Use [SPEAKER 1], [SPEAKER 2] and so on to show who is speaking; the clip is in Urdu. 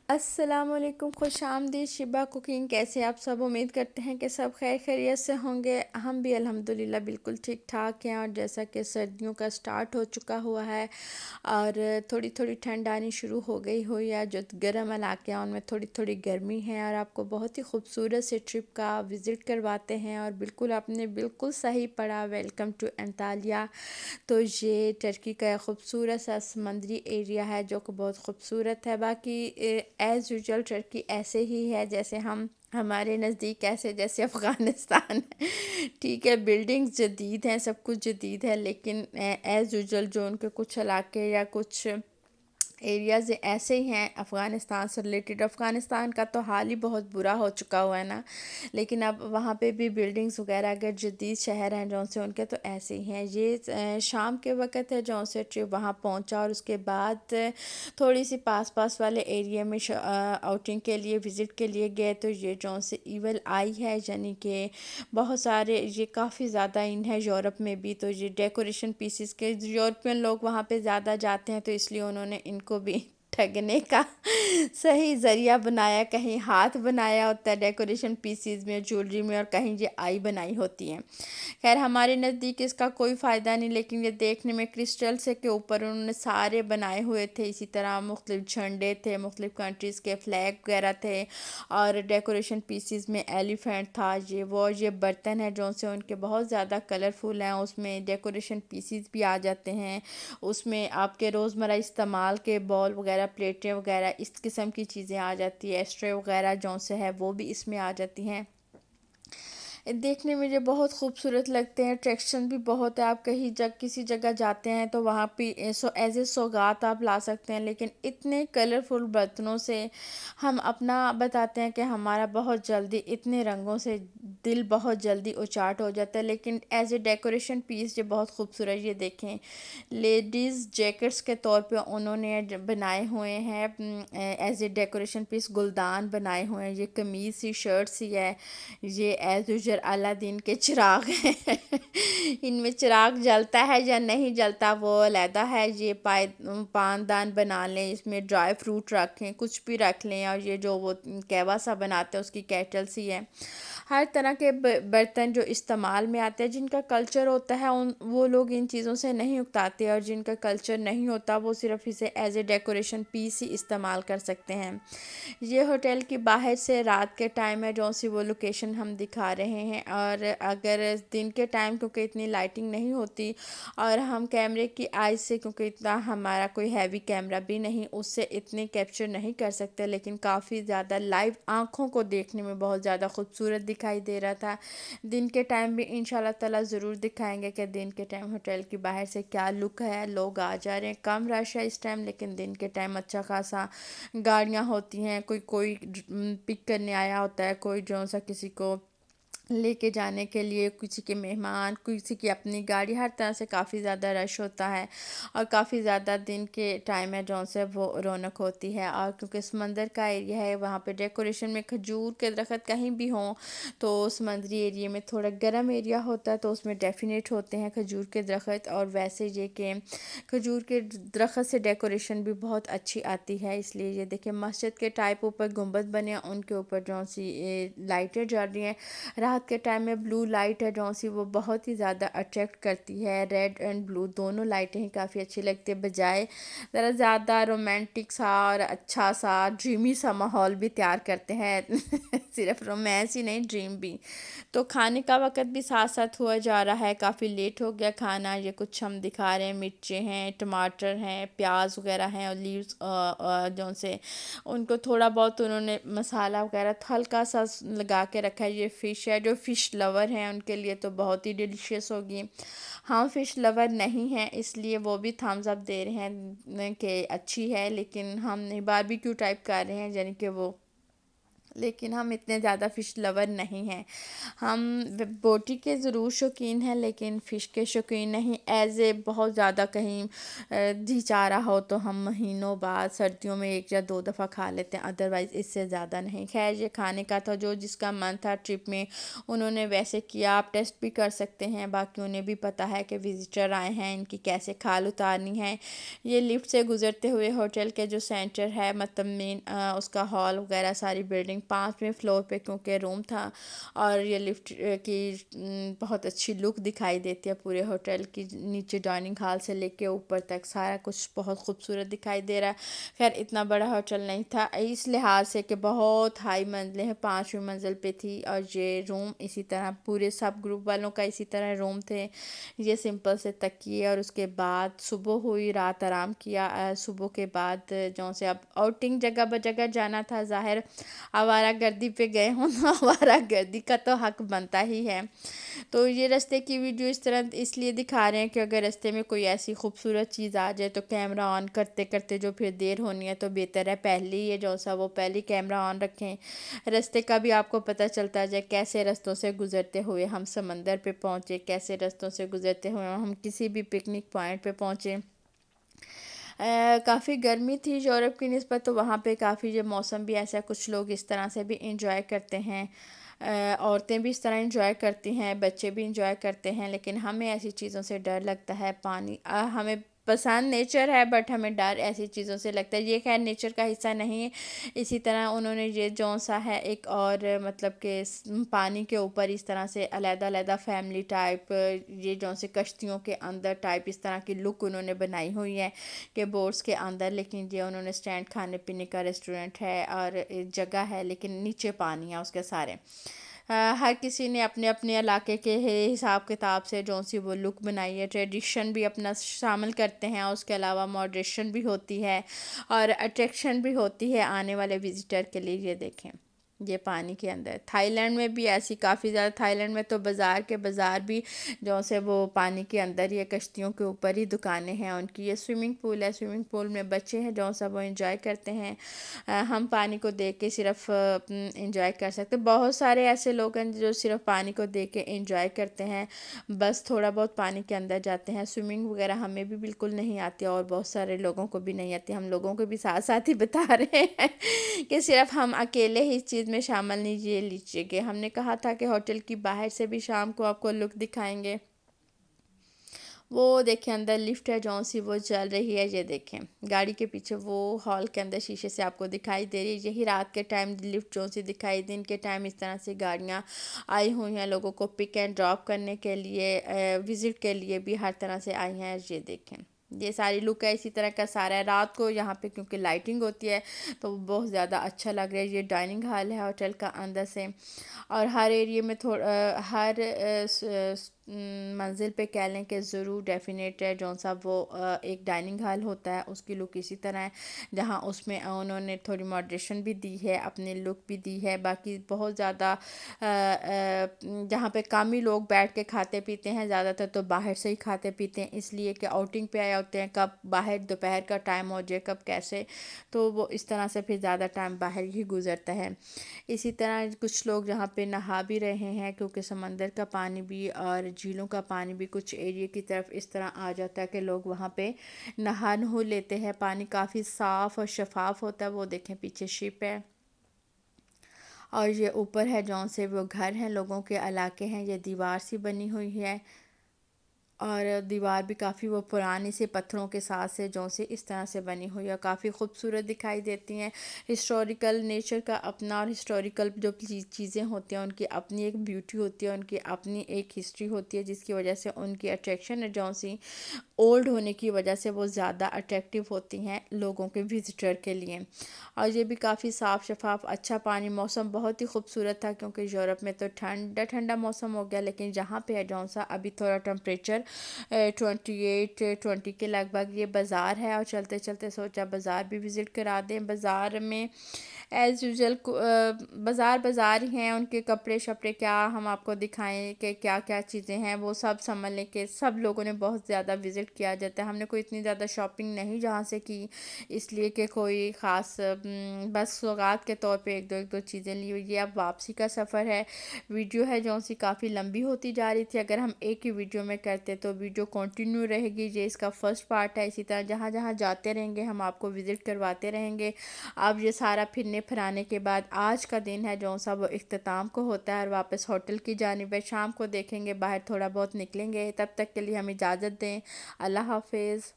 [SPEAKER 1] السلام علیکم، خوش آمدید شبا کوکنگ۔ کیسے آپ سب؟ امید کرتے ہیں کہ سب خیر خیریت سے ہوں گے۔ ہم بھی الحمدللہ بالکل ٹھیک ٹھاک ہیں، اور جیسا کہ سردیوں کا سٹارٹ ہو چکا ہوا ہے اور تھوڑی تھوڑی ٹھنڈ آنی شروع ہو گئی ہوئی ہے، جو گرم علاقے ہیں ان میں تھوڑی تھوڑی گرمی ہے، اور آپ کو بہت ہی خوبصورت سے ٹرپ کا وزٹ کرواتے ہیں، اور بالکل آپ نے بالکل صحیح پڑھا، ویلکم ٹو انطالیہ۔ تو یہ ٹرکی کا ایک خوبصورت سا سمندری ایریا ہے جو کہ بہت خوبصورت ہے۔ باقی ایز یوزول ٹرکی ایسے ہی ہے جیسے ہمارے نزدیک، ایسے جیسے افغانستان ہے، ٹھیک ہے، بلڈنگز جدید ہیں، سب کچھ جدید ہے، لیکن ایز یوزول جو ان کے کچھ علاقے یا کچھ ایریاز ایسے ہی ہیں افغانستان سے ریلیٹڈ۔ افغانستان کا تو حال ہی بہت برا ہو چکا ہوا ہے نا، لیکن اب وہاں پہ بھی بلڈنگز وغیرہ اگر جدید شہر ہیں جون سے ان کے تو ایسے ہی ہیں۔ یہ شام کے وقت ہے جون سے ٹرپ وہاں پہنچا، اور اس کے بعد تھوڑی سی پاس پاس والے ایریا میں آؤٹنگ کے لیے وزٹ کے لیے گئے، تو یہ جون سے ایول آئی ہے، یعنی کہ بہت سارے یہ کافی زیادہ ان ہے یورپ میں بھی، تو یہ ڈیکوریشن پیسز کے یورپین لوگ وہاں پہ زیادہ جاتے ہیں، تو اس لیے انہوں نے ان کو بھی ٹھگنے کا صحیح ذریعہ بنایا، کہیں ہاتھ بنایا ہوتا ہے ڈیکوریشن پیسز میں، جولری میں، اور کہیں یہ آئی بنائی ہوتی ہیں۔ خیر ہمارے نزدیک اس کا کوئی فائدہ نہیں، لیکن یہ دیکھنے میں کرسٹل سے کے اوپر انہوں نے سارے بنائے ہوئے تھے، اسی طرح مختلف جھنڈے تھے، مختلف کنٹریز کے فلیگ وغیرہ تھے، اور ڈیکوریشن پیسز میں ایلیفینٹ تھا، یہ برتن ہیں جو سے ان کے بہت زیادہ کلرفل ہیں، اس میں ڈیکوریشن پیسز بھی آ جاتے ہیں، اس میں آپ کے روزمرہ استعمال کے بول وغیرہ، پلیٹیں وغیرہ، اس قسم کی چیزیں آ جاتی ہے، اسٹرے وغیرہ جو سے ہے وہ بھی اس میں آ جاتی ہیں۔ دیکھنے میں یہ بہت خوبصورت لگتے ہیں، اٹریکشن بھی بہت ہے۔ آپ کہیں کسی جگہ جاتے ہیں تو وہاں پہ ایز اے سوغات آپ لا سکتے ہیں، لیکن اتنے کلرفل برتنوں سے ہم اپنا بتاتے ہیں کہ ہمارا بہت جلدی اتنے رنگوں سے دل بہت جلدی اچاٹ ہو جاتا ہے، لیکن ایز اے ڈیکوریشن پیس یہ بہت خوبصورت، یہ دیکھیں لیڈیز جیکٹس کے طور پہ انہوں نے بنائے ہوئے ہیں، ایز اے ڈیکوریشن پیس گلدان بنائے ہوئے ہیں، یہ قمیض سی شرٹ سی ہے، یہ ایز یوزول اللہ کے چراغ ہیں ان میں چراغ جلتا ہے یا نہیں جلتا وہ علیحدہ ہے۔ یہ پاندان بنا لیں، اس میں ڈرائی فروٹ رکھیں، کچھ بھی رکھ لیں، اور یہ جو وہ کیوا سا بناتے ہیں اس کی کیٹل سی ہے۔ ہر طرح کے برتن جو استعمال میں آتے ہیں، جن کا کلچر ہوتا ہے وہ لوگ ان چیزوں سے نہیں اکتاتے، اور جن کا کلچر نہیں ہوتا وہ صرف اسے ایز اے ڈیکوریشن پیس ہی استعمال کر سکتے ہیں۔ یہ ہوٹل کی باہر سے رات کے ٹائم ہے جو سی وہ لوکیشن ہم دکھا رہے ہیں، اور اگر دن کے ٹائم کیونکہ اتنی لائٹنگ نہیں ہوتی، اور ہم کیمرے کی آئیز سے کیونکہ اتنا ہمارا کوئی ہیوی کیمرہ بھی نہیں، اس سے اتنے کیپچر نہیں کر سکتے، لیکن کافی زیادہ لائیو آنکھوں کو دیکھنے میں بہت زیادہ خوبصورت دکھائی دے رہا تھا۔ دن کے ٹائم بھی انشاءاللہ تعالیٰ ضرور دکھائیں گے کہ دن کے ٹائم ہوٹل کی باہر سے کیا لک ہے۔ لوگ آ جا رہے ہیں، کم رش ہے اس ٹائم، لیکن دن کے ٹائم اچھا خاصا گاڑیاں ہوتی ہیں، کوئی پک کرنے آیا ہوتا ہے، کوئی جو سا کسی کو لے کے جانے کے لیے، کسی کے مہمان، کسی کی اپنی گاڑی، ہر طرح سے کافی زیادہ رش ہوتا ہے، اور کافی زیادہ دن کے ٹائم ہے جو سے وہ رونق ہوتی ہے۔ اور کیونکہ سمندر کا ایریا ہے، وہاں پہ ڈیکوریشن میں کھجور کے درخت کہیں بھی ہوں تو سمندری ایریا میں تھوڑا گرم ایریا ہوتا ہے تو اس میں ڈیفینیٹ ہوتے ہیں کھجور کے درخت، اور ویسے یہ کہ کھجور کے درخت سے ڈیکوریشن بھی بہت اچھی آتی ہے۔ اس لیے یہ دیکھیں مسجد کے ٹائپ اوپر گنبد بنے ہیں، ان کے اوپر جو سی لائٹیں جل رہی ہیں، رات کے ٹائم میں بلو لائٹ ہے جو سی وہ بہت ہی زیادہ اٹریکٹ کرتی ہے، ریڈ اینڈ بلو دونوں لائٹیں ہی کافی اچھی لگتی ہے، بجائے ذرا زیادہ رومانٹک سا اور اچھا سا ڈریمی سا ماحول بھی تیار کرتے ہیں صرف رومانس ہی نہیں، ڈریم بھی۔ تو کھانے کا وقت بھی ساتھ ساتھ ہوا جا رہا ہے، کافی لیٹ ہو گیا کھانا، یہ کچھ ہم دکھا رہے ہیں، مرچیں ہیں، ٹماٹر ہیں، پیاز وغیرہ ہیں، اور لیوز جو سے ان کو تھوڑا بہت انہوں نے مسالہ وغیرہ ہلکا سا لگا کے رکھا ہے۔ یہ فش ہے، جو فش لور ہیں ان کے لیے تو بہت ہی ڈیلیشیس ہوگی، ہم فش لور نہیں ہیں اس لیے وہ بھی تھامز اپ دے رہے ہیں کہ اچھی ہے، لیکن ہم باربیکیو ٹائپ کر رہے ہیں، یعنی کہ وہ لیکن ہم اتنے زیادہ فش لور نہیں ہیں. ہم بوٹی کے ضرور شوقین ہیں لیکن فش کے شوقین نہیں. ایز اے بہت زیادہ کہیں جی چاہ رہا ہو تو ہم مہینوں بعد سردیوں میں 1 یا 2 دفعہ کھا لیتے ہیں، ادروائز اس سے زیادہ نہیں. خیر یہ کھانے کا تھا، جو جس کا من تھا ٹرپ میں انہوں نے ویسے کیا. آپ ٹیسٹ بھی کر سکتے ہیں، باقی انہیں بھی پتہ ہے کہ وزٹر آئے ہیں ان کی کیسے کھال اتارنی ہے. یہ لفٹ سے گزرتے ہوئے ہوٹل کے جو سینٹر ہے، مطلب مین اس کا ہال وغیرہ ساری بلڈنگ 5ویں فلور پہ کیونکہ روم تھا، اور یہ لفٹ کی بہت اچھی لک دکھائی دیتی ہے پورے ہوٹل کی. نیچے ڈائننگ ہال سے لے کے اوپر تک سارا کچھ بہت خوبصورت دکھائی دے رہا ہے. خیر اتنا بڑا ہوٹل نہیں تھا اس لحاظ سے کہ بہت ہائی منزلیں ہیں، 5ویں منزل پہ تھی، اور یہ روم اسی طرح پورے سب گروپ والوں کا اسی طرح روم تھے. یہ سمپل سے تکیے، اور اس کے بعد صبح ہوئی، رات آرام کیا. صبح کے بعد جو سے اب آؤٹنگ جگہ بجگہ جانا تھا، ظاہر آوارہ گردی پہ گئے ہوں تو آوارہ گردی کا تو حق بنتا ہی ہے. تو یہ راستے کی ویڈیو اس طرح اس لیے دکھا رہے ہیں کہ اگر راستے میں کوئی ایسی خوبصورت چیز آ جائے تو کیمرہ آن کرتے کرتے جو پھر دیر ہونی ہے تو بہتر ہے پہلے ہی جو سا وہ پہلے کیمرہ آن رکھیں. راستے کا بھی آپ کو پتہ چلتا جائے، کیسے رستوں سے گزرتے ہوئے ہم سمندر پہ پہنچے، کیسے رستوں سے گزرتے ہوئے ہم کسی بھی پکنک پوائنٹ پہ پہنچے. کافی گرمی تھی یورپ کی نسبت، تو وہاں پہ کافی یہ موسم بھی ایسا، کچھ لوگ اس طرح سے بھی انجوائے کرتے ہیں. عورتیں بھی اس طرح انجوائے کرتی ہیں، بچے بھی انجوائے کرتے ہیں. لیکن ہمیں ایسی چیزوں سے ڈر لگتا ہے. پانی ہمیں پسند نیچر ہے، بٹ ہمیں ڈر ایسی چیزوں سے لگتا ہے. یہ خیر نیچر کا حصہ نہیں ہے. اسی طرح انہوں نے یہ جو سا ہے ایک اور مطلب کہ پانی کے اوپر اس طرح سے علیحدہ علیحدہ فیملی ٹائپ، یہ جو سے کشتیوں کے اندر ٹائپ اس طرح کی لک انہوں نے بنائی ہوئی ہے کہ بورڈز کے اندر. لیکن یہ انہوں نے اسٹینڈ کھانے پینے کا ریسٹورنٹ ہے اور جگہ ہے، لیکن نیچے پانی ہے اس کے سارے. ہر کسی نے اپنے اپنے علاقے کے حساب کتاب سے جو سی وہ لک بنائی ہے. ٹریڈیشن بھی اپنا شامل کرتے ہیں، اس کے علاوہ ماڈریشن بھی ہوتی ہے اور اٹریکشن بھی ہوتی ہے آنے والے وزٹر کے لیے. یہ دیکھیں یہ پانی کے اندر. تھائی لینڈ میں بھی ایسی کافی زیادہ، تھائی لینڈ میں تو بازار کے بازار بھی جو سے وہ پانی کے اندر ہی، کشتیوں کے اوپر ہی دکانیں ہیں ان کی. یہ سوئمنگ پول ہے، سوئمنگ پول میں بچے ہیں جو سا وہ انجوائے کرتے ہیں. ہم پانی کو دیکھ کے صرف انجوائے کر سکتے. بہت سارے ایسے لوگ ہیں جو صرف پانی کو دیکھ کے انجوائے کرتے ہیں، بس تھوڑا بہت پانی کے اندر جاتے ہیں. سوئمنگ وغیرہ ہمیں بھی بالکل نہیں آتی اور بہت سارے لوگوں کو بھی نہیں آتی. ہم لوگوں کو بھی ساتھ ساتھ ہی بتا رہے ہیں کہ صرف ہم اکیلے ہی اس چیز میں شامل نہیں. یہ لیجیے کہ ہم نے کہا تھا کہ ہوٹل کی باہر سے بھی شام کو آپ کو لک دکھائیں گے. وہ دیکھیں اندر لفٹ ہے جو سی وہ چل رہی ہے. یہ دیکھیں گاڑی کے پیچھے وہ ہال کے اندر شیشے سے آپ کو دکھائی دے رہی ہے. یہی رات کے ٹائم لفٹ جو سی دکھائی. دن کے ٹائم اس طرح سے گاڑیاں آئی ہوئی ہیں لوگوں کو پک اینڈ ڈراپ کرنے کے لیے، وزٹ کے لیے بھی ہر طرح سے آئی ہیں. یہ دیکھیں یہ ساری لک ہے، اسی طرح کا سارا ہے. رات کو یہاں پہ کیونکہ لائٹنگ ہوتی ہے تو بہت زیادہ اچھا لگ رہا ہے. یہ ڈائننگ ہال ہے ہوٹل کا اندر سے، اور ہر ایریے میں ہر منزل پہ کہہ لیں کہ ضرور ڈیفینیٹ ہے جو سا وہ ایک ڈائننگ ہال ہوتا ہے. اس کی لک اسی طرح ہے، جہاں اس میں انہوں نے تھوڑی ماڈریشن بھی دی ہے، اپنے لک بھی دی ہے. باقی بہت زیادہ جہاں پہ کم ہی لوگ بیٹھ کے کھاتے پیتے ہیں، زیادہ تر تو باہر سے ہی کھاتے پیتے ہیں، اس لیے کہ آؤٹنگ پہ آئے ہوتے ہیں. کب باہر دوپہر کا ٹائم ہو جائے کب کیسے، تو وہ اس طرح سے پھر زیادہ ٹائم باہر ہی گزرتا ہے. اسی طرح کچھ لوگ جہاں پہ نہا بھی رہے ہیں کیونکہ سمندر کا پانی بھی اور جھیلوں کا پانی بھی کچھ ایریے کی طرف اس طرح آ جاتا ہے کہ لوگ وہاں پہ نہا لیتے ہیں. پانی کافی صاف اور شفاف ہوتا ہے. وہ دیکھیں پیچھے شپ ہے، اور یہ اوپر ہے جون سے وہ گھر ہیں، لوگوں کے علاقے ہیں. یہ دیوار سی بنی ہوئی ہے، اور دیوار بھی کافی وہ پرانی سے پتھروں کے ساتھ سے جو سے اس طرح سے بنی ہوئی ہے، کافی خوبصورت دکھائی دیتی ہیں. ہسٹوریکل نیچر کا اپنا، اور ہسٹوریکل جو چیزیں ہوتی ہیں ان کی اپنی ایک بیوٹی ہوتی ہے، ان کی اپنی ایک ہسٹری ہوتی ہے، جس کی وجہ سے ان کی اٹریکشن ہے جو سی اولڈ ہونے کی وجہ سے وہ زیادہ اٹریکٹیو ہوتی ہیں لوگوں کے وزٹر کے لیے. اور یہ بھی کافی صاف شفاف اچھا پانی. موسم بہت ہی خوبصورت تھا کیونکہ یورپ میں تو ٹھنڈا ٹھنڈا موسم ہو گیا، لیکن جہاں پہ ہے جون سا ابھی تھوڑا ٹمپریچر 28-20 کے لگ بھگ. یہ بازار ہے، اور چلتے چلتے سوچا بازار بھی وزٹ کرا دیں. بازار میں ایز یوزول بازار بازار ہی ہیں، ان کے کپڑے شپڑے کیا ہم آپ کو دکھائیں کہ کیا کیا چیزیں ہیں، وہ سب سنبھلنے کے سب لوگوں نے بہت زیادہ وزٹ کیا جاتا ہے. ہم نے کوئی اتنی زیادہ شاپنگ نہیں جہاں سے کی، اس لیے کہ کوئی خاص بس سوغات کے طور پہ ایک دو چیزیں لی ہوئی. یہ اب واپسی کا سفر ہے. ویڈیو ہے جو سی کافی لمبی ہوتی جا رہی تھی، اگر ہم ایک ہی ویڈیو میں کرتے تو ویڈیو کنٹینیو رہے گی. یہ اس کا فرسٹ پارٹ ہے. اسی طرح جہاں جہاں جاتے رہیں گے ہم آپ کو وزٹ کرواتے رہیں گے. اب یہ سارا پھرنے پھرانے کے بعد آج کا دن ہے جو سا وہ اختتام کو ہوتا ہے اور واپس ہوٹل کی جانب ہے. شام کو دیکھیں گے باہر تھوڑا بہت نکلیں گے. تب تک کے لیے ہم اجازت دیں. اللہ حافظ.